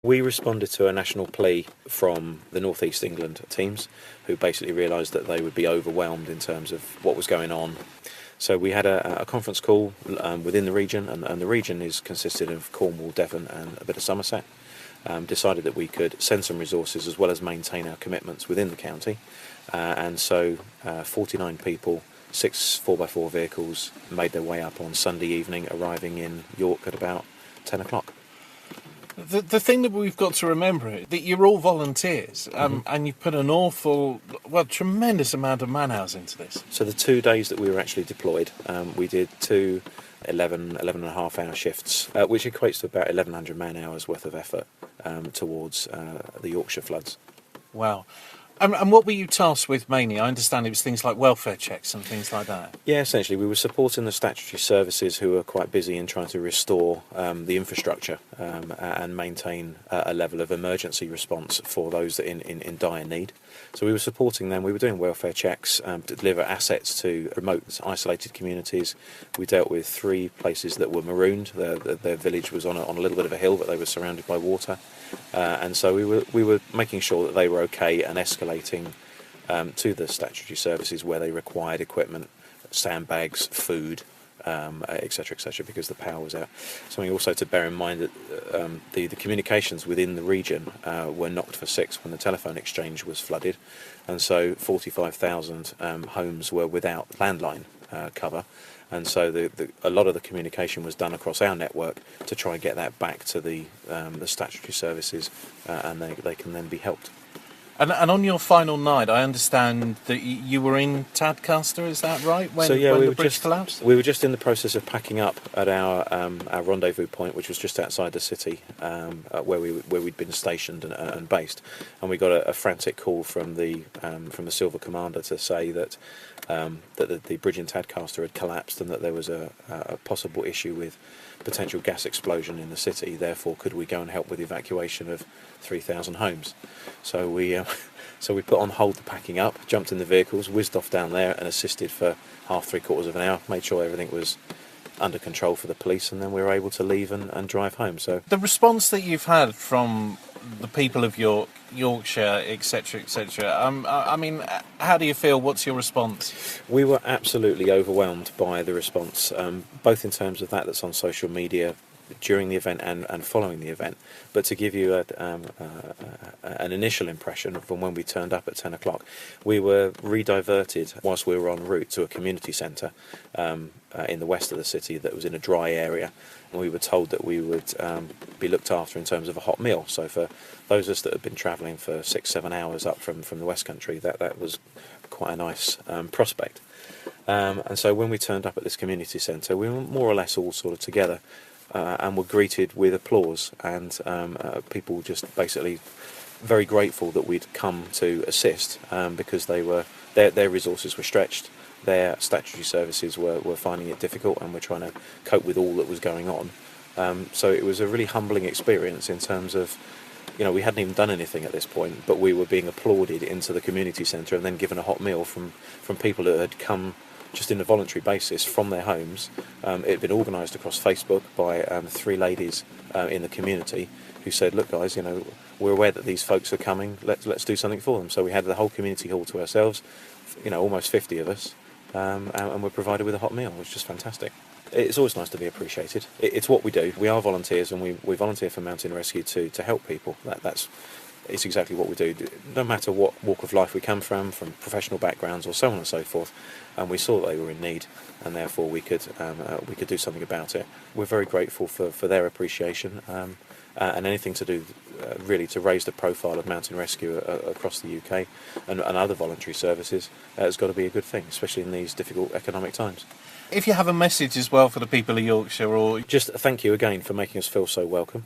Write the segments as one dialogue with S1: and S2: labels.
S1: We responded to a national plea from the North East England teams, who basically realised that they would be overwhelmed in terms of what was going on. So we had a conference call within the region, and the region is consisted of Cornwall, Devon and a bit of Somerset. Decided that we could send some resources as well as maintain our commitments within the county. And so 49 people, 6 4x4 vehicles made their way up on Sunday evening, arriving in York at about 10 o'clock.
S2: The thing that we've got to remember is that you're all volunteers, and you've put an tremendous amount of man-hours into this.
S1: So the 2 days that we were actually deployed, we did 2 11 and a half hour shifts, which equates to about 1,100 man-hours worth of effort towards the Yorkshire floods.
S2: Wow. And what were you tasked with mainly? I understand it was things like welfare checks and things like that.
S1: Yeah, essentially we were supporting the statutory services who were quite busy in trying to restore the infrastructure and maintain a level of emergency response for those that in dire need. So we were supporting them. We were doing welfare checks to deliver assets to remote, isolated communities. We dealt with 3 places that were marooned. Their village was on a little bit of a hill, but they were surrounded by water. And so we were making sure that they were okay and escalating to the statutory services where they required equipment, sandbags, food, etc., because the power was out. Something also to bear in mind that the communications within the region were knocked for 6 when the telephone exchange was flooded, and so 45,000 homes were without landline cover. And so a lot of the communication was done across our network to try and get that back to the statutory services, and they can then be helped.
S2: And on your final night, I understand that you were in Tadcaster, is that right? When the bridge collapsed?
S1: We were just in the process of packing up at our rendezvous point, which was just outside the city, where we'd been stationed and based. And we got a frantic call from the Silver Commander to say that the bridge in Tadcaster had collapsed and that there was a possible issue with potential gas explosion in the city. Therefore, could we go and help with the evacuation of 3,000 homes? So we put on hold the packing up, jumped in the vehicles, whizzed off down there and assisted for half, 3/4 of an hour, made sure everything was under control for the police, and then we were able to leave and drive home. So
S2: the response that you've had from the people of Yorkshire, etc., I mean, how do you feel? What's your response?
S1: We were absolutely overwhelmed by the response, both in terms of that's on social media during the event and following the event. But to give you an initial impression from when we turned up at 10 o'clock, we were rediverted whilst we were en route to a community centre in the west of the city that was in a dry area, and we were told that we would be looked after in terms of a hot meal. So for those of us that had been travelling for 6-7 hours up from the West Country, that was quite a nice prospect. And so when we turned up at this community centre, we were more or less all sort of together, and were greeted with applause, and people just basically very grateful that we'd come to assist, because their resources were stretched, their statutory services were finding it difficult, and were trying to cope with all that was going on. So it was a really humbling experience in terms of, we hadn't even done anything at this point, but we were being applauded into the community centre and then given a hot meal from people that had come just in a voluntary basis from their homes. It had been organised across Facebook by 3 ladies in the community who said, look guys, we're aware that these folks are coming, let's do something for them. So we had the whole community hall to ourselves, almost 50 of us, and we're provided with a hot meal, which is just fantastic. It's always nice to be appreciated. It's what we do. We are volunteers, and we volunteer for mountain rescue to help people. It's exactly what we do. No matter what walk of life we come from professional backgrounds or so on and so forth, and we saw that they were in need, and therefore we could do something about it. We're very grateful for their appreciation, and anything to do really to raise the profile of mountain rescue across the UK and other voluntary services has got to be a good thing, especially in these difficult economic times.
S2: If you have a message as well for the people of Yorkshire, or
S1: just thank you again for making us feel so welcome.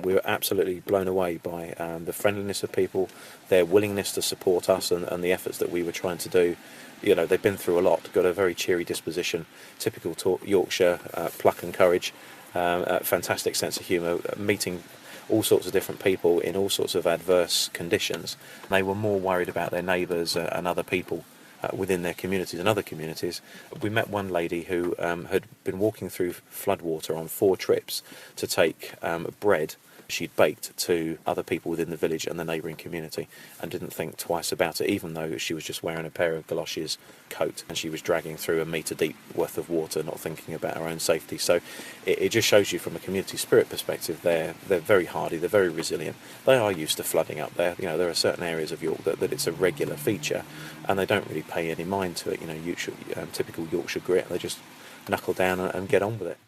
S1: We were absolutely blown away by the friendliness of people, their willingness to support us and the efforts that we were trying to do. They've been through a lot, got a very cheery disposition, typical Yorkshire pluck and courage, fantastic sense of humour, meeting all sorts of different people in all sorts of adverse conditions. They were more worried about their neighbours and other people within their communities and other communities. We met one lady who had been walking through floodwater on 4 trips to take bread she'd baked to other people within the village and the neighbouring community, and didn't think twice about it, even though she was just wearing a pair of galoshes coat and she was dragging through a metre deep worth of water, not thinking about her own safety. So it just shows you from a community spirit perspective, they're very hardy, they're very resilient. They are used to flooding up there. There are certain areas of York that it's a regular feature, and they don't really pay any mind to it. Typical Yorkshire grit, they just knuckle down and get on with it.